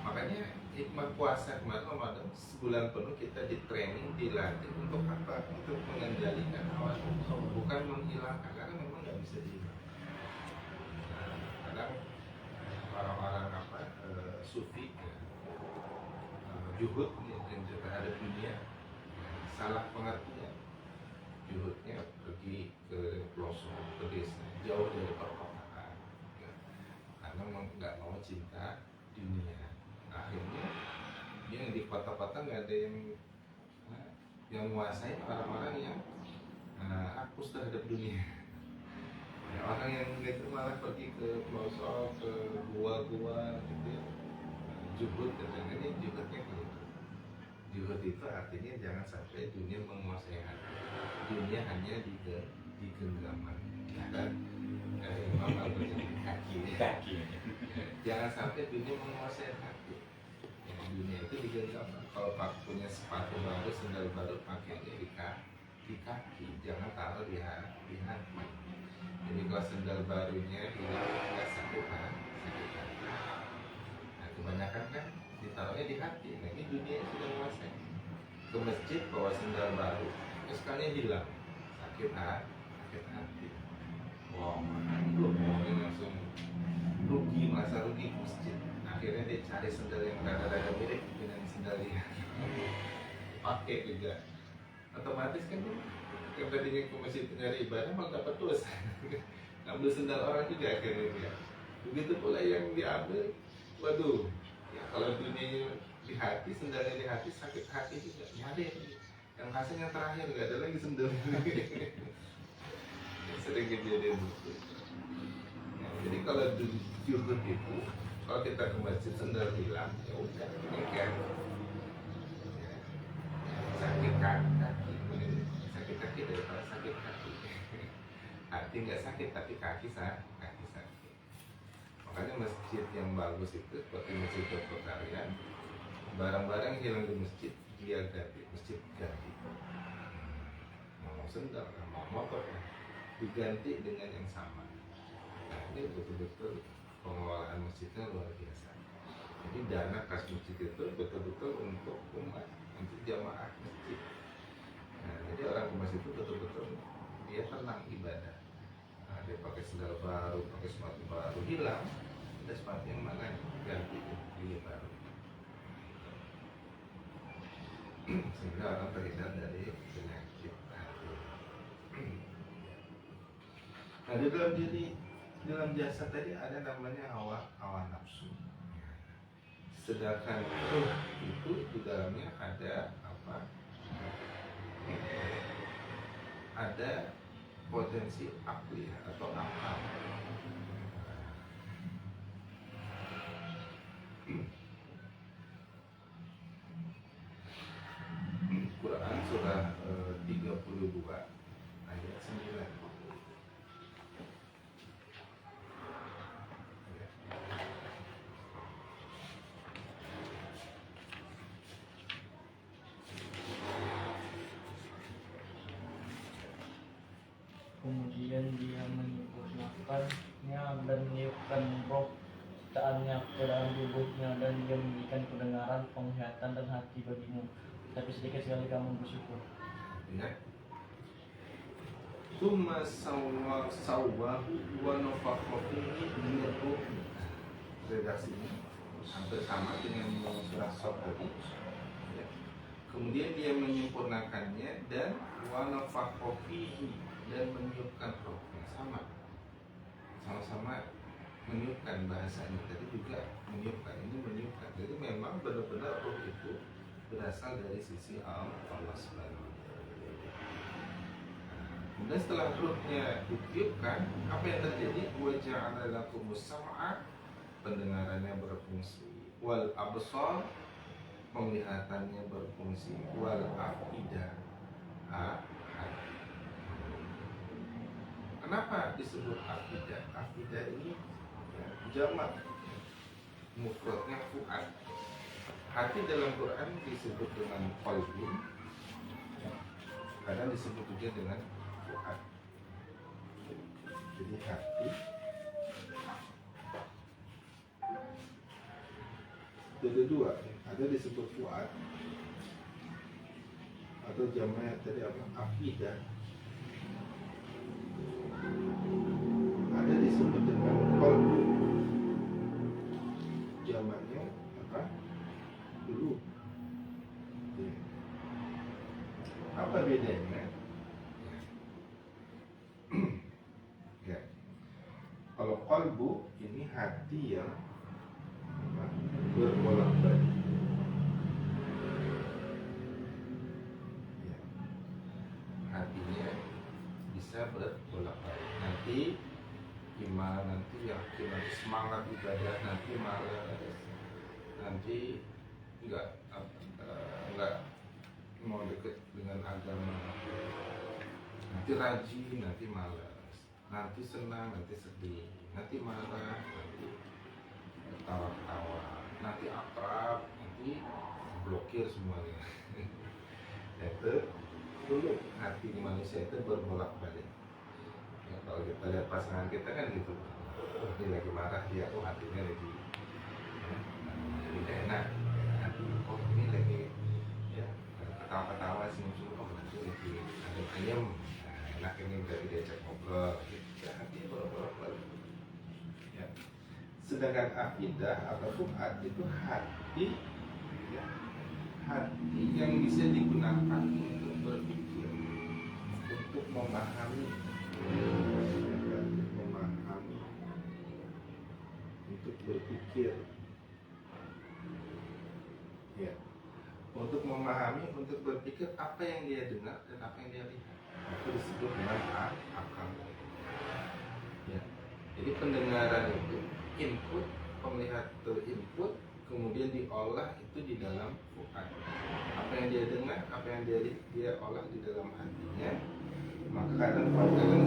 Makanya hikmah puasa kemarin Ramadan sebulan penuh kita di training, dilatih untuk apa? Untuk mengendalikan hawa nafsu, bukan menghilangkan, karena memang nggak bisa dihilangkan. Nah, kadang orang-orang sufi, ya, juhud yang terhadap dunia, salah pengertian. Juhudnya pergi ke pelosok, ke desa, jauh dari perkotaan, ya, karena nggak mau cinta dunia. Akhirnya dia di kota-kota nggak ada yang menguasai, orang-orang yang hapus terhadap dunia. Ya, orang yang gitu malah pergi ke pelosok, ke gua-gua gitu ya. Juhud katanya, ini juhudnya gitu. Juhud itu artinya jangan sampai dunia menguasai hati. Dunia hanya di genggaman. Ya kan? Imam Al-Ghazali di kaki. Kaki. Jangan sampai dunia menguasai hati. Ya, dunia itu di genggaman. Kalau pak punya sepatu baru, sendal baru, pakainya di kaki, jangan taruh di hati. Jadi kalau sendal barunya hilang nggak sakit sakit hati. Nah kebanyakan kan ditaruhnya di hati. Nah ini dunia sudah menguasai. Ke masjid bawa sendal baru, sekalinya hilang, sakit hati. Wow, dia langsung rugi, merasa rugi ke masjid. Akhirnya dia cari sendal yang rada-rada mirip dengan sendal dia pakai juga. Otomatis kan yang tadinya ke masjid nyari ibadah malah dapat dosa. Ambil sendal orang juga akhirnya dia. Begitu pula yang diambil, waduh, ya kalau dunia di hati, sendalnya di hati, sakit hati juga. Nyari yang hasilnya terakhir nggak ada lagi sendal. Sering kejadian itu. Nah, jadi kalau juhud itu, kalau kita ke masjid sendal hilang, ya udah, kan sakit kaki, sakit kaki daripada sakit hati. Hati nggak sakit tapi kaki sakit. Makanya masjid yang bagus itu seperti masjid Berkotarian, barang-barang yang hilang di masjid dia ganti, masjid ganti. Mau sendal, mau motor, diganti dengan yang sama. Nah ini betul-betul pengelolaan masjidnya luar biasa. Jadi dana kas masjid itu betul-betul untuk umat, untuk jamaah masjid. Nah, jadi orang ke masjid itu betul-betul dia tenang ibadah. Nah, dia pakai sendal baru, pakai sepatu baru, hilang, ada sepatu yang mana ganti dia baru. Sehingga orang terhindar dari penyakit hati. Nah, di dalam jasa tadi ada namanya hawa nafsu. Sedangkan ruh itu di dalamnya ada apa? Ada potensi akli atau akal. Quran surah 32 ayat 9. Kemudian dia menyempurnakannya dan meniupkan roh ciptaannya ke dalam tubuhnya, dan dia memberikan pendengaran, penglihatan, dan hati bagimu. Tapi sedikit sekali kamu bersyukur. Ya. Tsumma sawwahu wa nafakha fihi min ruh. Redaksinya hampir sama dengan surah Shad tadi. Ya. Kemudian dia menyempurnakannya dan wa nafakha fihi, dan meniupkan rohnya, sama-sama meniupkan, bahasanya tadi juga meniupkan, ini meniupkan. Jadi memang benar-benar roh itu berasal dari sisi Allah Subhanahu wa Ta'ala. Kemudian setelah rohnya ditiupkan, apa yang terjadi? Wa ja'ala lakumus sam'a, pendengarannya berfungsi, wal absar, penglihatannya berfungsi, wal afidah, hati. Kenapa disebut afidah? Afidah ini ya, jamak, mufradnya fuad. Hati dalam Quran disebut dengan qalbun, ya. Kadang disebut juga dengan fuad. Jadi hati ada dua, ada disebut fuad atau jamaknya tadi apa? Afidah. Ada disebut dengan qalbu, jamaknya apa? Dulu. Apa bedanya? Ya. Kalau qalbu ini hati yang berbolak-balik. Ya. Hatinya bisa berbolak-balik. Nanti iman, nanti yakin, nanti semangat ibadah, nanti malas, nanti nggak mau deket dengan agama, nanti rajin, nanti malas, nanti senang, nanti sedih, nanti marah, nanti ketawa-ketawa, nanti akrab, nanti blokir semuanya. Itu dulu hati manusia itu berbolak-balik. Ya, kalau kita lihat pasangan kita kan gitu, oh, ini lagi marah dia, oh hatinya lagi tidak enak, hati, oh ini lagi ya ketawa-ketawa, senyum-senyum, oh nanti lagi ada ayam, nah, enak ini berarti diajak ngobrol, gitu. Ya hatinya bolak-balik. Ya. Sedangkan akidah atau fuad itu hati, ya, hati yang bisa digunakan untuk berpikir, untuk memahami, untuk berpikir, ya, untuk memahami, untuk berpikir apa yang dia dengar dan apa yang dia lihat. Itu disebut dengan akal. Ya. Jadi pendengaran itu input, penglihatan itu input, kemudian diolah itu di dalam fuad. Apa yang dia dengar, apa yang dia olah di dalam hatinya, maka kadang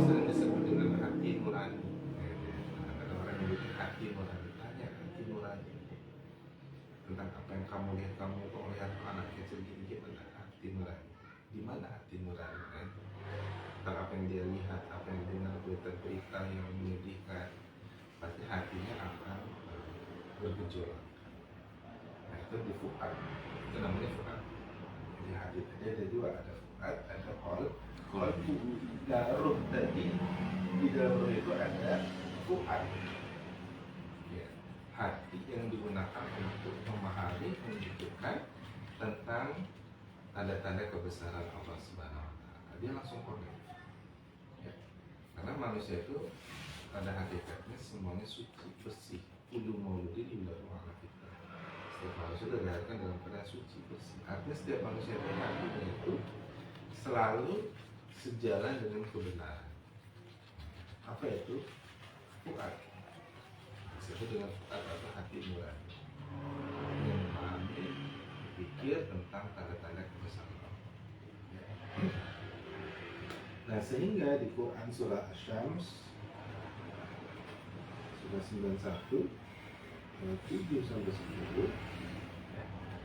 sering disebut dengan hati nurani. Ada orang yang bilang hati nurani, tanya hati nurani tentang apa yang kamu lihat, kamu kok lihat anak kecil gini tentang hati nurani. Di mana hati nurani? Tentang apa yang dia lihat, apa yang dengar, berita-berita yang menyedihkan, pasti hatinya akan bergejolak. Nah itu di fuad, itu namanya fuad. Jadi hati tadi ada dua, ada fuad, ada qalb. Ruh tadi, di dalam ruh itu ada fuad, ya, hati yang digunakan untuk memahami, menunjukkan tentang tanda-tanda kebesaran Allah Subhanahu wa Ta'ala. Dia langsung connect, ya. Karena manusia itu pada hakikatnya semuanya suci, bersih. Kullu mauludin yuladu ala fitrah. Setiap manusia dilahirkan dalam keadaan suci, bersih. Artinya setiap manusia itu hatinya itu selalu sejalan dengan kebenaran. Apa itu? Fuad. Disebut dengan fuad atau hati nurani, yang memahami, berpikir tentang tanda-tanda kebesaran Allah. Ya. Nah sehingga di Quran surah Asy-Syams surah 91 ayat 7 sampai 10,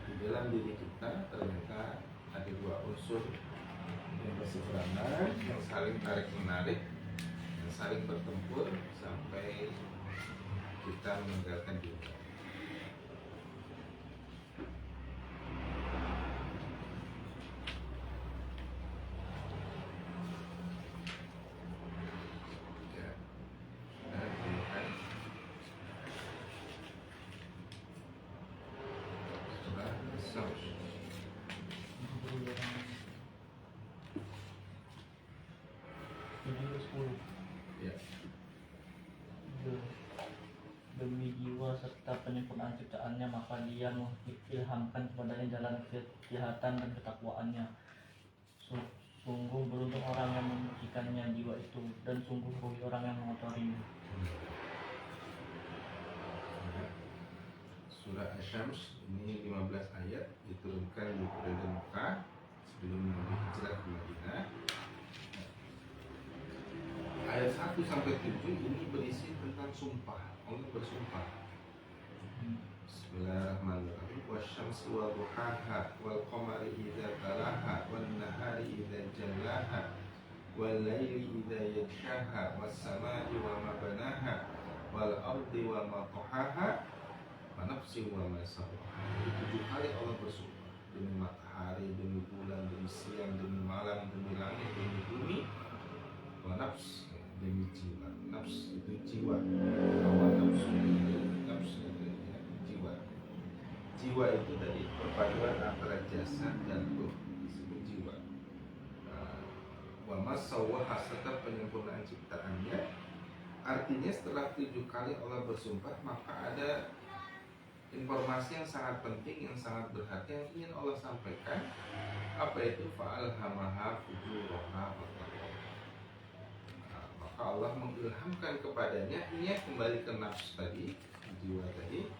di dalam diri kita ternyata ada dua unsur yang berseberangan, yang saling tarik menarik, yang saling bertempur sampai kita meninggalkan dunia. Ya. Dan kemudian surah As-Syams. Ya. Demi jiwa serta penyempurnaan ciptaannya, maka dia mengilhamkan kepadanya jalan kejahatan dan ketakwaannya. Sungguh beruntung orang yang memujikannya jiwa itu, dan sungguh rugi orang yang mengotorinya. Surah Asy-Syams ini 15 ayat, diturunkan di periode Mekah sebelum Nabi hijrah ke Madinah. Ayat 1 sampai 7 ini berisi tentang sumpah. Allah bersumpah. Bismillahirrahmanirrahim. Wasyamsi wa duhaha wal qamari idza talaha wan nahari idza jallaha wal laili idza yaghshaha was samai wa ma banaha wal ardi wa ma tahaha wa nafsin wa ma sawaha. 7 kali Allah bersumpah demi matahari, demi bulan, demi siang, demi malam, demi langit, demi bumi, wa nafs, demi jiwa. Nafs itu jiwa, hawa nafsu itu ya, jiwa. Jiwa itu tadi perpaduan antara jasad dan ruh, disebut jiwa. Wa masawwaha, serta penyempurnaan ciptaannya. Artinya setelah 7 kali Allah bersumpah, maka ada informasi yang sangat penting, yang sangat berharga yang ingin Allah sampaikan. Apa itu? Fa'alhamaha fujuraha wa taqwaha. maka Allah mengilhamkan kepadanya, ia kembali ke nafsu tadi, jiwa tadi,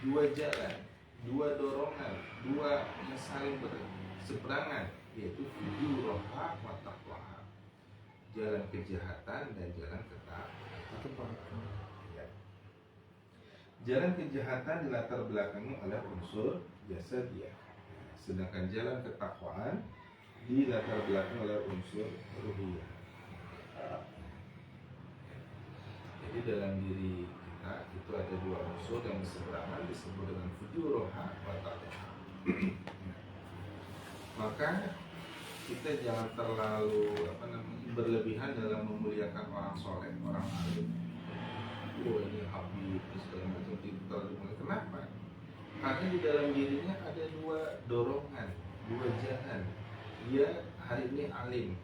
dua jalan, dua dorongan, dua yang saling berseberangan, yaitu fujurah wa taqwa, jalan kejahatan dan jalan ketakwaan. Ya. Jalan kejahatan dilatar belakangi oleh unsur jasadiyah, sedangkan jalan ketakwaan dilatar belakangi oleh unsur ruhiyah. Jadi dalam diri kita itu ada dua unsur yang berseberangan, disebut dengan fujurah wa taqwa. Maka kita jangan terlalu berlebihan dalam memuliakan orang soleh, orang alim. Oh ini habib segala macam itu. Kenapa? Karena di dalam dirinya ada dua dorongan, dua jalan. Dia hari ini alim,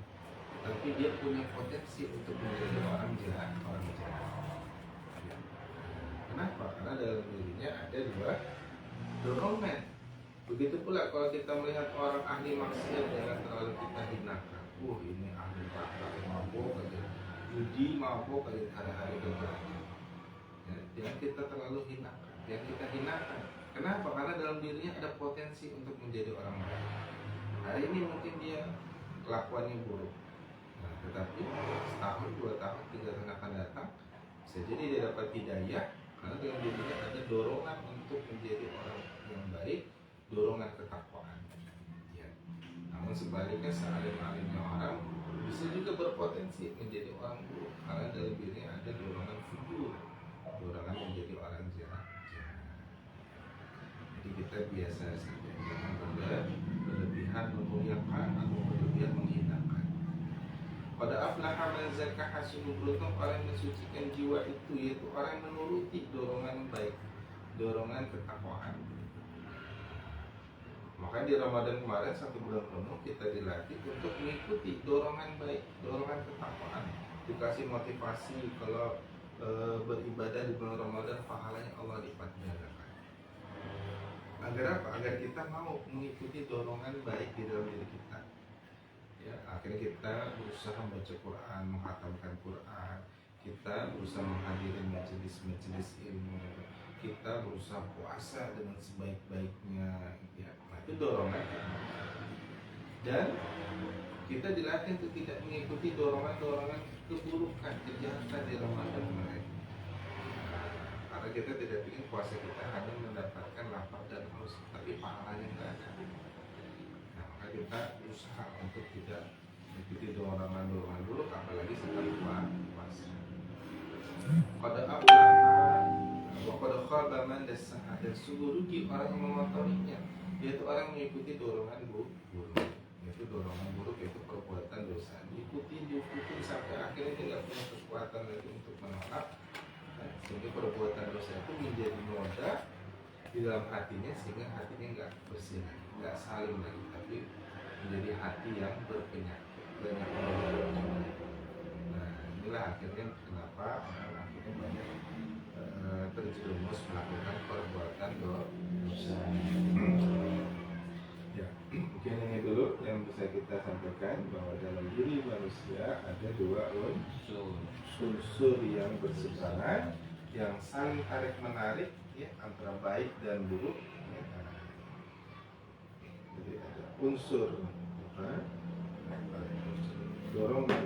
tapi dia punya potensi untuk menjadi orang jahat, orang jahat. Kenapa? Karena dalam dirinya ada dua dorongan. Begitu pula kalau kita melihat orang ahli maksiat, jangan terlalu kita hinakan. Ini ahli neraka, mabuk aja, judi, mabuk aja hari-hari bergerak. Ya, jangan kita terlalu hinakan. Jangan kita hinakan. Kenapa? Karena dalam dirinya ada potensi untuk menjadi orang baik. Hari ini mungkin dia kelakuannya buruk, nah, tetapi setahun, 2 tahun, 3 tahun akan datang, bisa jadi dia dapat hidayah karena dalam dirinya ada dorongan untuk menjadi orang yang baik, dorongan ketakwaan. Ya. Namun sebaliknya sealim-alimnya orang bisa juga berpotensi menjadi orang buruk karena dalam dirinya ada dorongan fujur, dorongan menjadi orang jahat. Jadi kita biasa saja, jangan berlebihan memuliakan atau berlebihan menghinakan. Pada aflaha man zakkaha, sungguh beruntung orang yang mensucikan jiwa itu, yaitu orang yang menuruti dorongan baik, dorongan ketakwaan. Maka di Ramadan kemarin 1 bulan penuh kita dilatih untuk mengikuti dorongan baik, dorongan ketakwaan. Dikasih motivasi kalau beribadah di bulan Ramadan pahalanya Allah lipat gandakan. Agar apa? Agar kita mau mengikuti dorongan baik di dalam diri kita. Ya, akhirnya kita berusaha membaca Quran, menghatamkan Quran, kita berusaha menghadiri majelis-majelis ilmu, kita berusaha puasa dengan sebaik-baiknya. Ya, itu dorongan. Dan kita dilatih untuk tidak mengikuti dorongan-dorongan keburukan, kejahatan di Ramadan kemarin. Karena kita tidak ingin puasa kita hanya mendapatkan lapar dan haus, tapi pahalanya nggak ada. Nah, maka kita berusaha untuk tidak mengikuti dorongan-dorongan buruk, apalagi setelah puasa. Pada aflaha wa qad khaba man dassaha, dan sungguh rugi orang yang mengotorinya, yaitu orang mengikuti dorongan buruk, yaitu dorongan buruk, yaitu perbuatan dosa. Diikuti sampai akhirnya dia nggak punya kekuatan lagi untuk menolak. Sehingga perbuatan dosa itu menjadi noda di dalam hatinya, sehingga hatinya nggak bersih lagi, nggak saling lagi, tapi menjadi hati yang berpenyakit, banyak orang. Nah, inilah akhirnya kenapa orang akhirnya banyak terjerumus melakukan perbuatan dosa. Ya, mungkin ini dulu yang bisa kita sampaikan, bahwa dalam diri manusia ada dua unsur yang berseberangan, yang saling tarik menarik, ya, antara baik dan buruk. Ya. Jadi ada unsur dorongan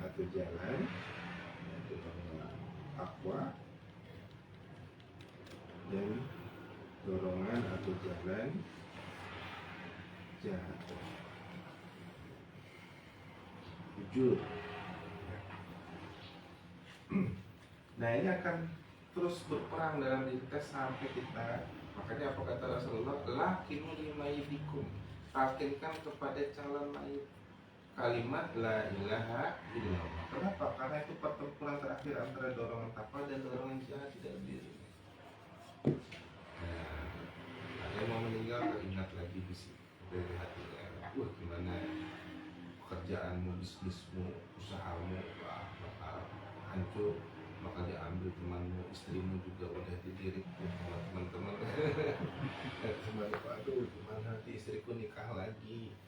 atau jalan, dorongan takwa, dan dorongan atau jalan jahat, jujur. Nah, ini akan terus berperang dalam diri kita sampai kita, makanya apa kata Rasulullah, lakinu limayidikum, talkinkan kepada calon mayit kalimat la ilaha illallah. Kenapa? Karena itu pertempuran terakhir antara dorongan takwa dan dorongan jahat di dalam diri. Nah, ada yang mau meninggal, teringat lagi bisik dari hatinya, gimana pekerjaanmu, bisnismu, usahamu, bakal hancur, bakal diambil temanmu, istrimu juga udah dilirik sama teman-teman. Teman, aduh, gimana nanti istriku nikah lagi,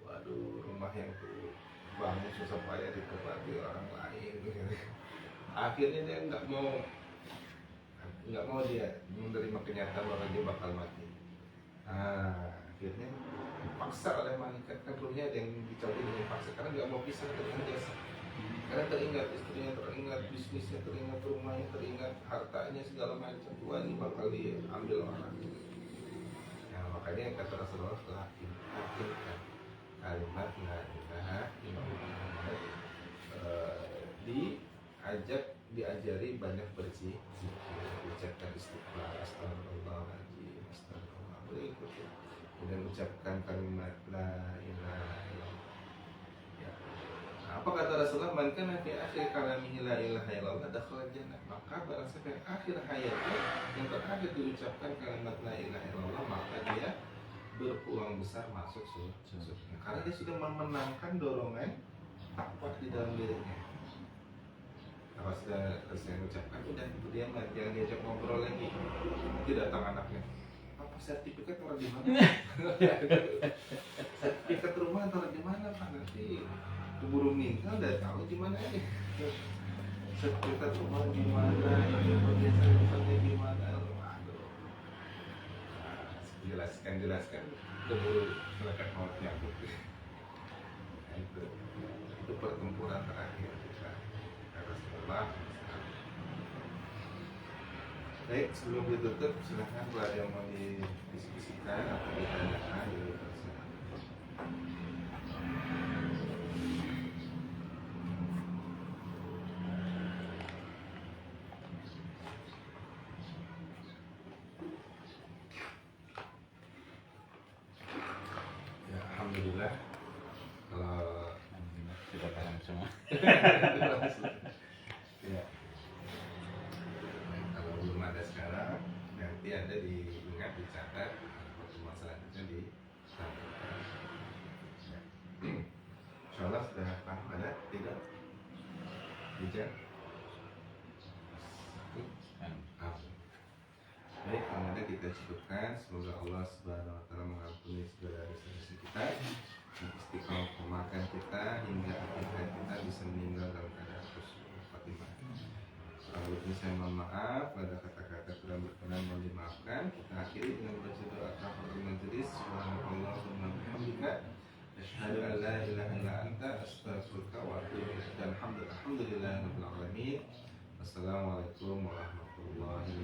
waduh, rumah yang tuh bangun susah payah ditempati orang lain gitu. Akhirnya dia nggak mau dia menerima kenyataan bahwa dia bakal mati. Akhirnya dipaksa oleh malaikat, kan ruhnya ada yang dicabut dengan paksa karena nggak mau pisah dengan jasad. Karena teringat istrinya, teringat bisnisnya, teringat rumahnya, teringat hartanya segala macam. Wah, ini bakal diambil orang. Nah, makanya kata Rasulullah setelah hakimkan kalimat la ilaha illallah, diajari banyak berzikir, ucapkan istighfar, astagfirullahaladzim, astagfirullah, berikut ya. Kemudian ucapkan kalimat la ilaha illallah. Ya. Nah, apa kata Rasulullah? Man kana fi akhir kalamihi la ilaha illallah dakhala jannah. Maka barang siapa yang akhir hayatnya yang terakhir diucapkan kalimat la ilaha illallah, maka dia berpeluang besar masuk surga. Karena dia sudah memenangkan dorongan takwa di dalam dirinya. Apa sudah saya ucapkan, udah dia jangan diajak ngobrol lagi. Nanti datang anaknya, apa sertifikat taruh di mana? Sertifikat rumah taruh di mana Pak? Nanti keburu meninggal udah tahu di mana ini. Sertifikat rumah di mana? Ini pergeseran di mana? Aduh. Jelaskan keburu melekat mautnya. Nah, itu pertempuran terakhir kita. Rasulullah. Baik, sebelum ditutup, silahkan kalau ada yang mau didiskusikan atau ditanyakan dulu. Ya, alhamdulillah. Kalau sudah paham semua. ya. Kalau belum ada sekarang, nanti ada diingat, dicatat, pertemuan selanjutnya disampaikan. Ya. Insyaallah sudah paham, ada? Tidak? Tidak? Baik, kalau ada kita cukupkan. Semoga Allah Subhanahu Wa Taala mengampuni segala dosa-dosa kita, istiqomahkan kita hingga akhir hayat kita bisa meninggal dalam keadaan husnul khatimah. Kalau saya mohon maaf pada kata-kata kurang berkenan, mohon dimaafkan. Kita akhiri dengan baca doa kafaratul majelis. Subhanallahumma wa bihamdika asyhadu an la ilaha illa anta astaghfiruka wa atubu ilaik. Alhamdulillahirabbil alamin. Wassalamualaikum warahmatullahi wabarakatuh.